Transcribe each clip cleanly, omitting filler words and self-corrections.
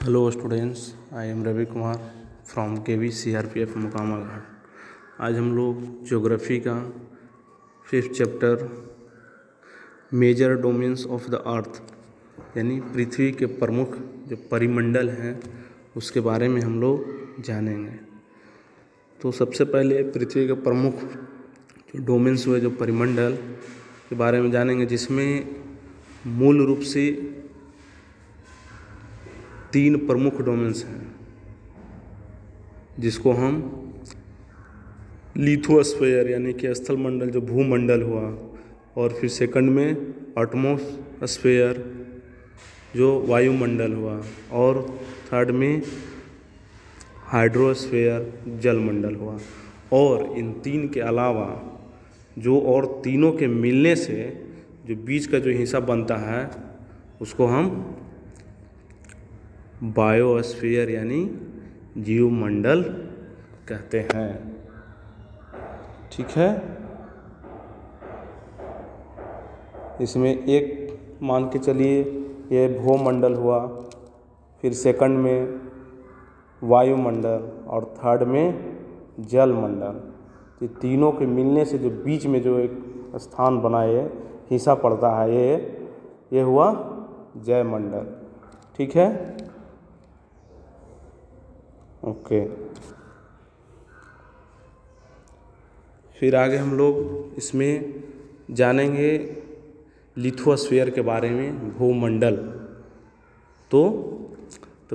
Hello students, I am Ravi Kumar from KV CRPF Mokama Ghat. आज हम लोग ज्योग्राफी का 5th chapter major domains of the earth यानी पृथ्वी के प्रमुख जो परिमंडल हैं उसके बारे में हम लोग जानेंगे। तो सबसे पहले पृथ्वी के प्रमुख जो डोमेन्स हुए, जो परिमंडल के बारे में जानेंगे, जिसमें मूल रूप से 3 प्रमुख डोमेन्स हैं, जिसको हम लिथोस्फीयर यानी कि स्थल मंडल जो भूमंडल हुआ, और फिर सेकंड में एटमॉस्फेयर जो वायुमंडल हुआ, और थर्ड में हाइड्रोस्फीयर जलमंडल हुआ। और इन 3 के अलावा जो और तीनों के मिलने से जो बीच का जो हिस्सा बनता है उसको हम बायोस्फीयर यानी जीवमंडल कहते हैं। ठीक है, इसमें एक मान के चलिए ये भूमंडल हुआ, फिर सेकंड में वायुमंडल और थर्ड में जलमंडल। ये तीनों के मिलने से जो बीच में जो एक स्थान बना, ये हिस्सा पड़ता है, ये हुआ जयमंडल। ठीक है, ओके। फिर आगे हम लोग इसमें जानेंगे लिथोस्फीयर के बारे में, भूमंडल। तो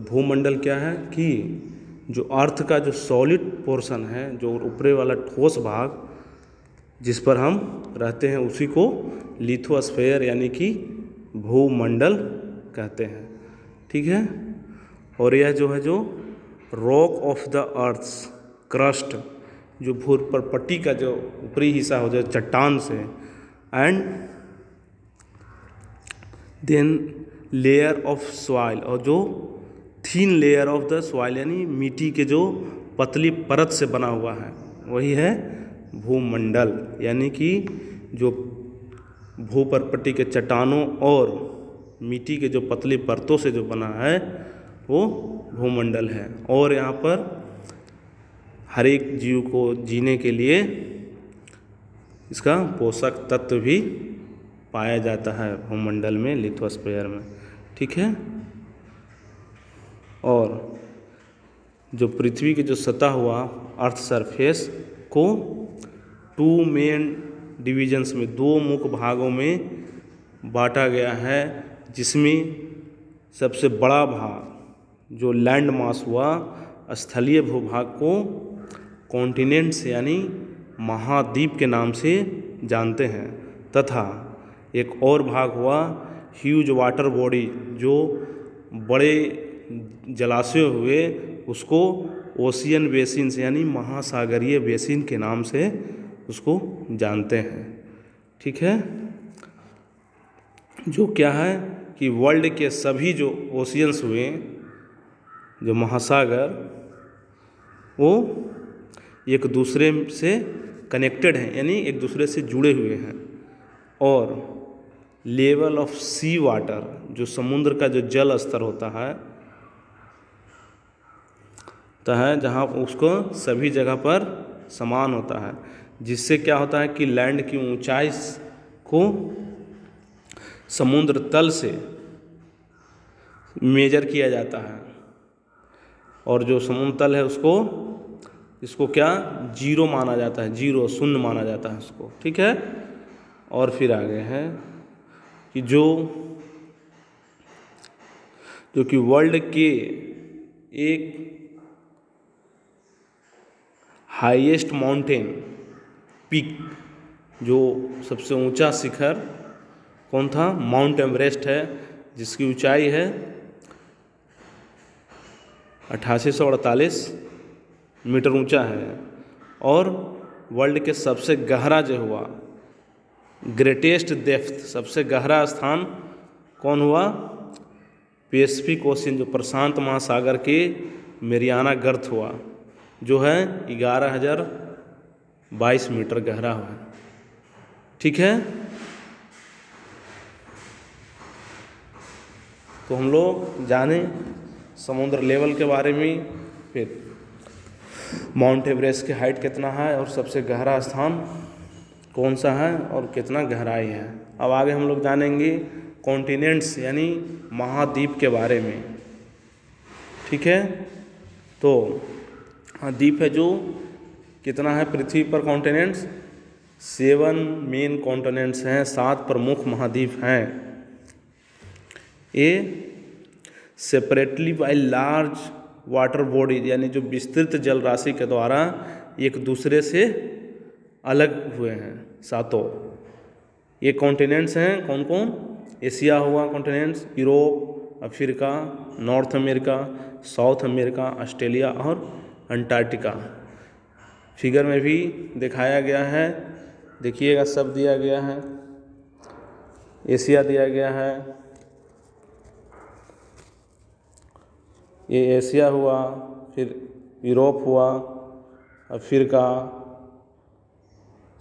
भूमंडल क्या है कि जो अर्थ का जो सॉलिड पोर्शन है, जो ऊपरी वाला ठोस भाग जिस पर हम रहते हैं, उसी को लिथोस्फीयर यानी कि भूमंडल कहते हैं। ठीक है, और यह जो है जो rock of the earth's crust, जो भूपटपट्टी का जो ऊपरी हिस्सा हो जाए चट्टान से, and then layer of soil, और जो thin layer of the soil यानी मिट्टी के जो पतली परत से बना हुआ है, वही है भूमंडल। यानी कि जो भूपटपट्टी के चट्टानों और मिट्टी के जो पतली परतों से जो बना है वो भूमंडल है। और यहाँ पर हर एक जीव को जीने के लिए इसका पोषक तत्व भी पाया जाता है भूमंडल में, लिथोस्फीयर में। ठीक है, और जो पृथ्वी की जो सतह हुआ, अर्थ सरफेस को 2 मेन डिविजन्स में, 2 मुख्य भागों में बांटा गया है, जिसमें सबसे बड़ा भाग जो लैंड मास हुआ, स्थलीय भूभाग को कॉन्टिनेंट्स यानी महाद्वीप के नाम से जानते हैं, तथा एक और भाग हुआ ह्यूज वाटर बॉडी, जो बड़े जलाशय हुए, उसको ओशियन बेसिन्स यानी महासागरीय बेसिन के नाम से उसको जानते हैं। ठीक है, जो क्या है कि वर्ल्ड के सभी जो ओशियंस हुए, जो महासागर, वो एक दूसरे से कनेक्टेड हैं, यानी एक दूसरे से जुड़े हुए हैं। और लेवल ऑफ सी वाटर, जो समुद्र का जो जल स्तर होता है जहाँ उसको सभी जगह पर समान होता है, जिससे क्या होता है कि लैंड की ऊंचाई को समुद्र तल से मेजर किया जाता है, और जो समुद्र तल है इसको क्या जीरो माना जाता है, जीरो शून्य माना जाता है उसको। ठीक है, और फिर आगे है कि जो कि वर्ल्ड के एक हाईएस्ट माउंटेन पीक, जो सबसे ऊंचा शिखर कौन था, माउंट एवरेस्ट है, जिसकी ऊंचाई है 8848 मीटर ऊंचा है। और वर्ल्ड के सबसे गहरा जो हुआ, ग्रेटेस्ट डेप्थ, सबसे गहरा स्थान कौन हुआ, पैसिफिक ओशियन, जो प्रशांत महासागर के मेरियाना गर्त हुआ, जो है 11,022 मीटर गहरा हुआ। ठीक है, तो हम लोग जाने समुद्र लेवल के बारे में, फिर माउंट एवरेस्ट की हाइट कितना है और सबसे गहरा स्थान कौन सा है और कितना गहराई है। अब आगे हम लोग जानेंगे कॉन्टिनेंट्स यानी महाद्वीप के बारे में। ठीक है, तो द्वीप है जो कितना है पृथ्वी पर कॉन्टिनेंट्स, 7 मेन कॉन्टिनेंट्स हैं, 7 प्रमुख महाद्वीप हैं। ये separately by large water bodies यानी जो विस्तृत जल राशि के द्वारा एक दूसरे से अलग हुए हैं सातों। ये कॉन्टिनेंट्स हैं कौन कौन, एशिया हुआ continents, Europe, Africa, north America, south America, Australia और अंटार्कटिका। फिगर में भी दिखाया गया है, देखिएगा सब दिया गया है। एशिया दिया गया है, ये एशिया हुआ, फिर यूरोप हुआ, Africa,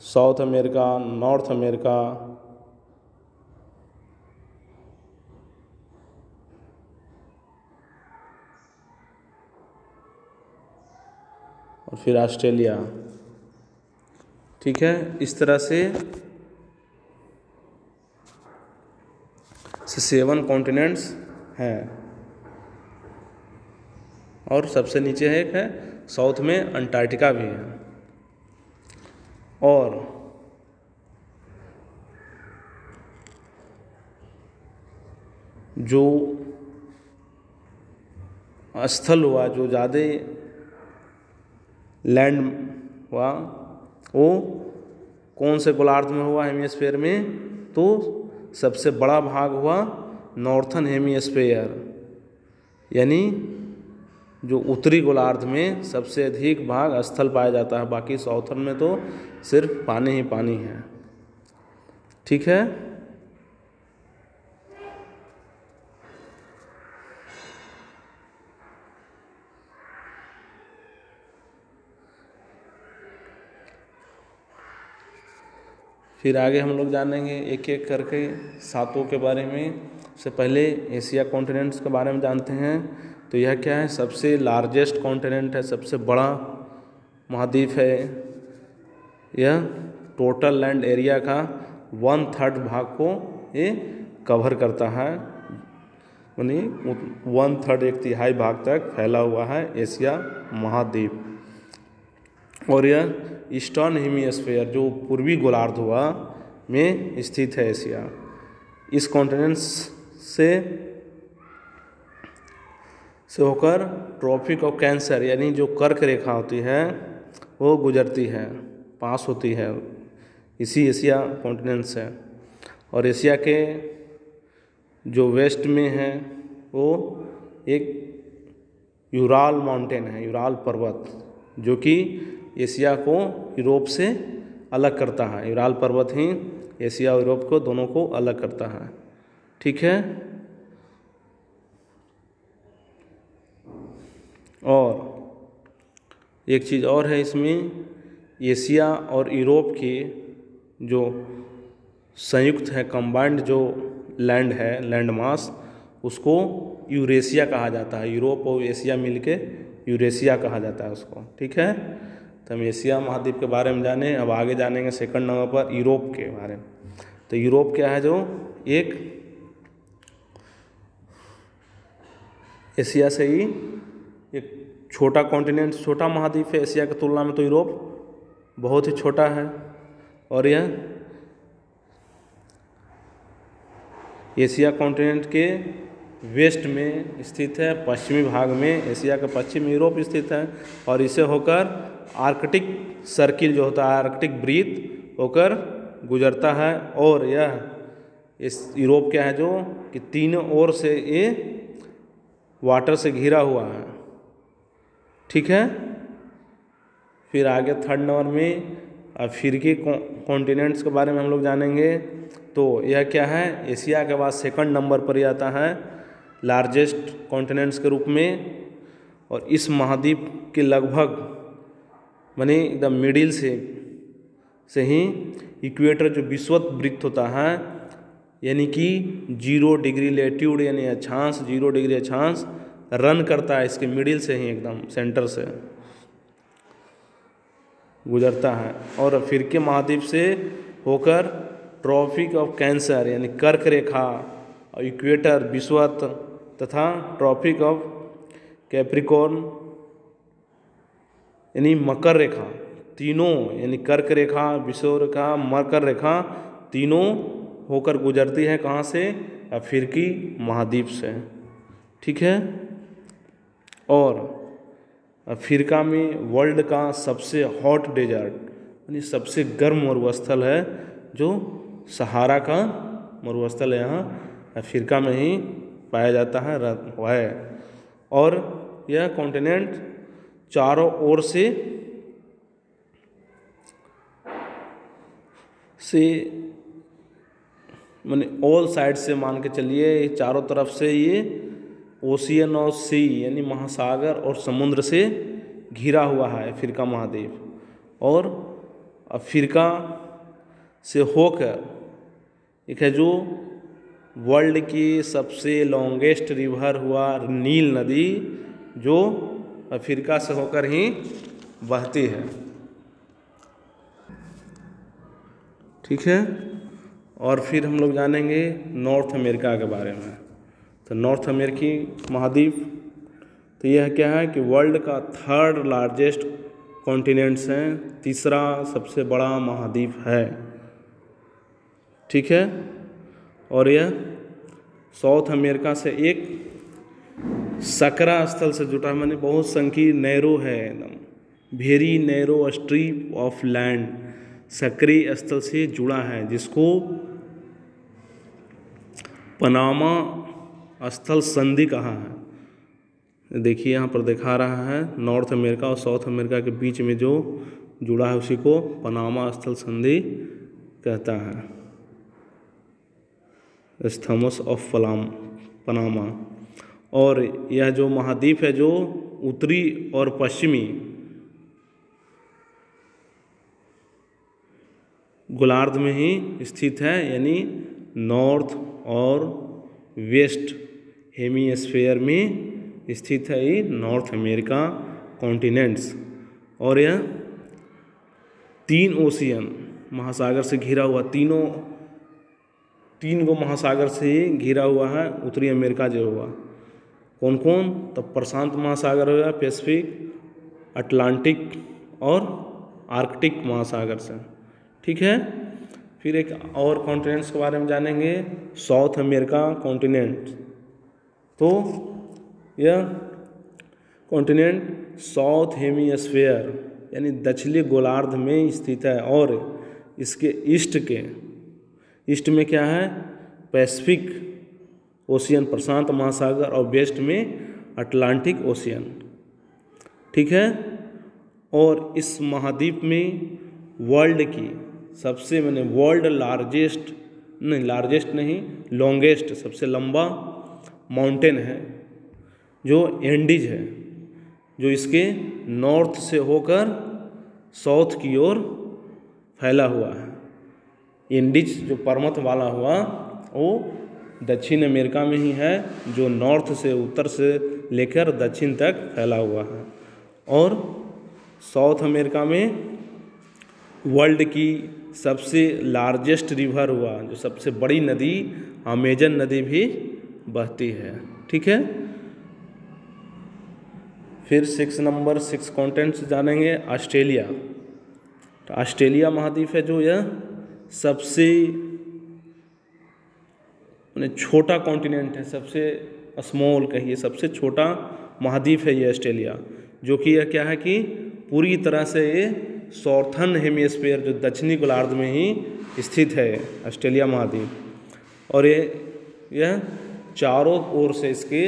south America, north America, और फिर ऑस्ट्रेलिया। ठीक है, इस तरह से 7 कॉन्टिनेंट्स हैं। और सबसे नीचे है एक है साउथ में अंटार्कटिका भी है। और जो स्थल हुआ, जो ज़्यादा लैंड हुआ, वो कौन से गोलार्ध में हुआ, हेमिस्फेयर में, तो सबसे बड़ा भाग हुआ नॉर्थन हेमिस्फेयर यानी जो उत्तरी गोलार्ध में सबसे अधिक भाग स्थल पाया जाता है। बाकी साउथर्न में तो सिर्फ पानी ही पानी है। ठीक है, फिर आगे हम लोग जानेंगे एक एक करके सातों के बारे में। सबसे पहले एशिया कॉन्टिनेंट्स के बारे में जानते हैं। तो यह क्या है, सबसे लार्जेस्ट कॉन्टिनेंट है, सबसे बड़ा महाद्वीप है। यह टोटल लैंड एरिया का 1/3 भाग को ये कवर करता है, यानी 1/3 1/3 भाग तक फैला हुआ है एशिया महाद्वीप। और यह ईस्टर्न हेमिस्फीयर जो पूर्वी गोलार्ध हुआ में स्थित है एशिया। इस कॉन्टिनेंट से होकर ट्रॉपिक ऑफ कैंसर यानी जो कर्क रेखा होती है वो गुजरती है, पास होती है, इसी एशिया कॉन्टिनेंट से। और एशिया के जो वेस्ट में है वो एक यूराल माउंटेन है, यूराल पर्वत, जो कि एशिया को यूरोप से अलग करता है। यूराल पर्वत ही एशिया और यूरोप को दोनों को अलग करता है। ठीक है, और एक चीज़ और है इसमें, एशिया और यूरोप की जो संयुक्त है, कंबाइंड जो लैंड है, लैंड मास, उसको यूरेशिया कहा जाता है। यूरोप और एशिया मिलके यूरेशिया कहा जाता है उसको। ठीक है, तो हम एशिया महाद्वीप के बारे में जाने। अब आगे जानेंगे सेकंड नंबर पर यूरोप के बारे में। तो यूरोप क्या है, जो एक एशिया से ही एक छोटा कॉन्टिनेंट, छोटा महाद्वीप है। एशिया की तुलना में तो यूरोप बहुत ही छोटा है। और यह एशिया कॉन्टिनेंट के वेस्ट में स्थित है, पश्चिमी भाग में एशिया का पश्चिम यूरोप स्थित है। और इसे होकर आर्कटिक सर्किल जो होता है, आर्कटिक वृत्त होकर गुजरता है। और यह इस यूरोप क्या है, जो कि तीनों ओर से ये वाटर से घिरा हुआ है। ठीक है, फिर आगे थर्ड नंबर में अफ्रीकी कॉन्टिनेंट्स के बारे में हम लोग जानेंगे। तो यह क्या है, एशिया के बाद सेकंड नंबर पर आता है लार्जेस्ट कॉन्टिनेंट्स के रूप में। और इस महाद्वीप के लगभग माने एकदम मिडिल से ही इक्वेटर जो विषुवत वृत्त होता है, यानी कि 0 डिग्री लेट्यूड यानी अक्षांश, 0 डिग्री अक्षांश रन करता है, इसके मिडिल से ही एकदम सेंटर से गुजरता है। और अफ्रीकी महाद्वीप से होकर ट्रॉपिक ऑफ कैंसर यानी कर्क रेखा, इक्वेटर विषुवत तथा ट्रॉपिक ऑफ कैप्रिकॉर्न यानी मकर रेखा, तीनों यानी कर्क रेखा, विषुव रेखा, मकर रेखा तीनों होकर गुजरती है कहाँ से? अफ्रीकी महाद्वीप से। ठीक है। और अफ्रीका में वर्ल्ड का सबसे हॉट डेजर्ट यानी सबसे गर्म मरुस्थल है जो सहारा का मरुस्थल है, यहाँ अफ्रीका में ही पाया जाता है और यह कॉन्टिनेंट चारों ओर से माने ऑल साइड से मान के चलिए, चारों तरफ से ये ओशियन और सी यानी महासागर और समुद्र से घिरा हुआ है अफ्रीका महाद्वीप। और अफ्रीका से होकर एक है जो वर्ल्ड की सबसे लॉन्गेस्ट रिवर हुआ नील नदी, जो अफ्रीका से होकर ही बहती है। ठीक है। और फिर हम लोग जानेंगे नॉर्थ अमेरिका के बारे में। तो नॉर्थ अमेरिकी महाद्वीप तो यह क्या है कि वर्ल्ड का थर्ड लार्जेस्ट कॉन्टिनेंट्स हैं, तीसरा सबसे बड़ा महाद्वीप है। ठीक है। और यह साउथ अमेरिका से एक सकरा स्थल से जुटा, माने बहुत संकीर्ण नैरो है, एकदम very narrow strip of land, सक्रिय स्थल से जुड़ा है, जिसको पनामा स्थल संधि कहा है। देखिए यहाँ पर दिखा रहा है नॉर्थ अमेरिका और साउथ अमेरिका के बीच में जो जुड़ा है उसी को पनामा स्थल संधि कहता है, स्थमस ऑफ पनामा। और यह जो महाद्वीप है जो उत्तरी और पश्चिमी गोलार्ध में ही स्थित है, यानी नॉर्थ और वेस्ट हेमीस्फीयर में स्थित है ये नॉर्थ अमेरिका कॉन्टिनेंट्स। और यह 3 ओशियन महासागर से घिरा हुआ, तीन गो महासागर से घिरा हुआ है उत्तरी अमेरिका जो हुआ। कौन कौन? तो प्रशांत महासागर हो गया, पैसिफिक, अटलांटिक और आर्कटिक महासागर से। ठीक है। फिर एक और कॉन्टिनेंट्स के बारे में जानेंगे, साउथ अमेरिका कॉन्टिनेंट। तो यह कॉन्टिनेंट साउथ हेमीस्फीयर यानी दक्षिणी गोलार्ध में स्थित है। और इसके ईस्ट में क्या है? पैसिफिक ओशियन प्रशांत महासागर, और वेस्ट में अटलांटिक ओशियन। ठीक है। और इस महाद्वीप में वर्ल्ड की सबसे वर्ल्ड लॉन्गेस्ट सबसे लंबा माउंटेन है जो एंडीज है, जो इसके नॉर्थ से होकर साउथ की ओर फैला हुआ है। एंडीज जो पर्वत वाला हुआ वो दक्षिण अमेरिका में ही है, जो नॉर्थ से उत्तर से लेकर दक्षिण तक फैला हुआ है। और साउथ अमेरिका में वर्ल्ड की सबसे लार्जेस्ट रिवर हुआ, जो सबसे बड़ी नदी अमेजन नदी भी बहती है। ठीक है। फिर 6 कॉन्टिनेंट्स जानेंगे। ऑस्ट्रेलिया। तो ऑस्ट्रेलिया महाद्वीप है जो यह सबसे छोटा कॉन्टिनेंट है, सबसे स्मॉल कहिए, सबसे छोटा महाद्वीप है ये ऑस्ट्रेलिया, जो कि यह क्या है कि पूरी तरह से ये सॉर्थर्न हेमीस्फीयर जो दक्षिणी गोलार्ध में ही स्थित है ऑस्ट्रेलिया महाद्वीप। और यह चारों ओर से इसके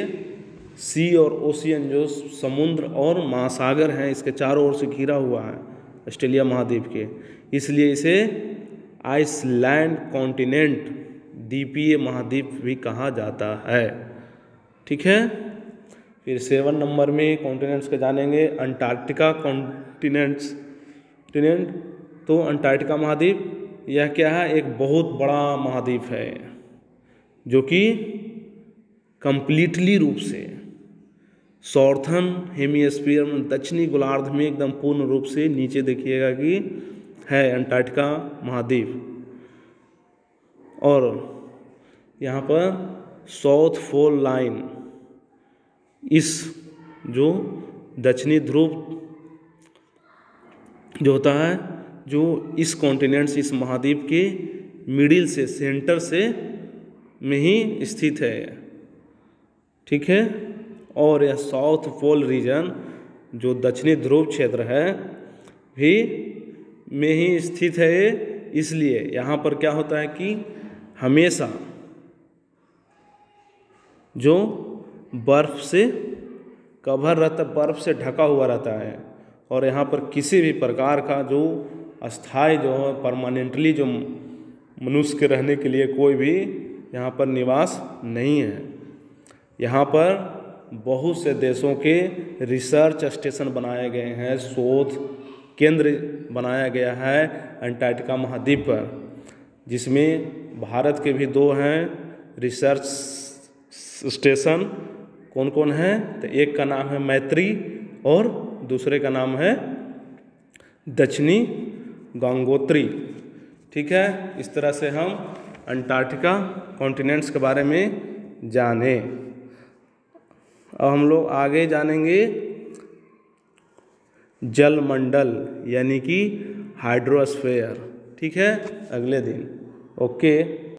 सी और ओशियन जो समुद्र और महासागर हैं इसके चारों ओर से घिरा हुआ है ऑस्ट्रेलिया महाद्वीप के, इसलिए इसे आइसलैंड कॉन्टिनेंट द्वीपीय महाद्वीप भी कहा जाता है। ठीक है। फिर 7 नंबर में कॉन्टिनेंट्स के जानेंगे। Antarctica continent. तो अंटार्कटिका महाद्वीप यह क्या है? एक बहुत बड़ा महाद्वीप है जो कि कंप्लीटली रूप से सॉर्थर्न हेमिस्फीयर में दक्षिणी गोलार्ध में एकदम पूर्ण रूप से नीचे देखिएगा कि है अंटार्कटिका महाद्वीप। और यहाँ पर साउथ पोल लाइन, इस जो दक्षिणी ध्रुव जो होता है, जो इस कॉन्टिनेंट्स, इस महाद्वीप के मिडिल से, सेंटर से में ही स्थित है, ठीक है। और यह साउथ पोल रीजन जो दक्षिणी ध्रुव क्षेत्र है भी में ही स्थित है। इसलिए यहाँ पर क्या होता है कि हमेशा जो बर्फ से कवर रहता, बर्फ से ढका हुआ रहता है, और यहाँ पर किसी भी प्रकार का जो अस्थाई जो है परमानेंटली जो मनुष्य के रहने के लिए कोई भी यहाँ पर निवास नहीं है। यहाँ पर बहुत से देशों के रिसर्च स्टेशन बनाए गए हैं, शोध केंद्र बनाया गया है अंटार्कटिका महाद्वीप पर, जिसमें भारत के भी 2 हैं रिसर्च स्टेशन। कौन कौन है? तो एक का नाम है मैत्री और दूसरे का नाम है दक्षिणी गंगोत्री, ठीक है। इस तरह से हम अंटार्कटिका कॉन्टिनेंट्स के बारे में जाने। अब हम लोग आगे जानेंगे जलमंडल यानी कि हाइड्रोस्फीयर, ठीक है, अगले दिन। ओके।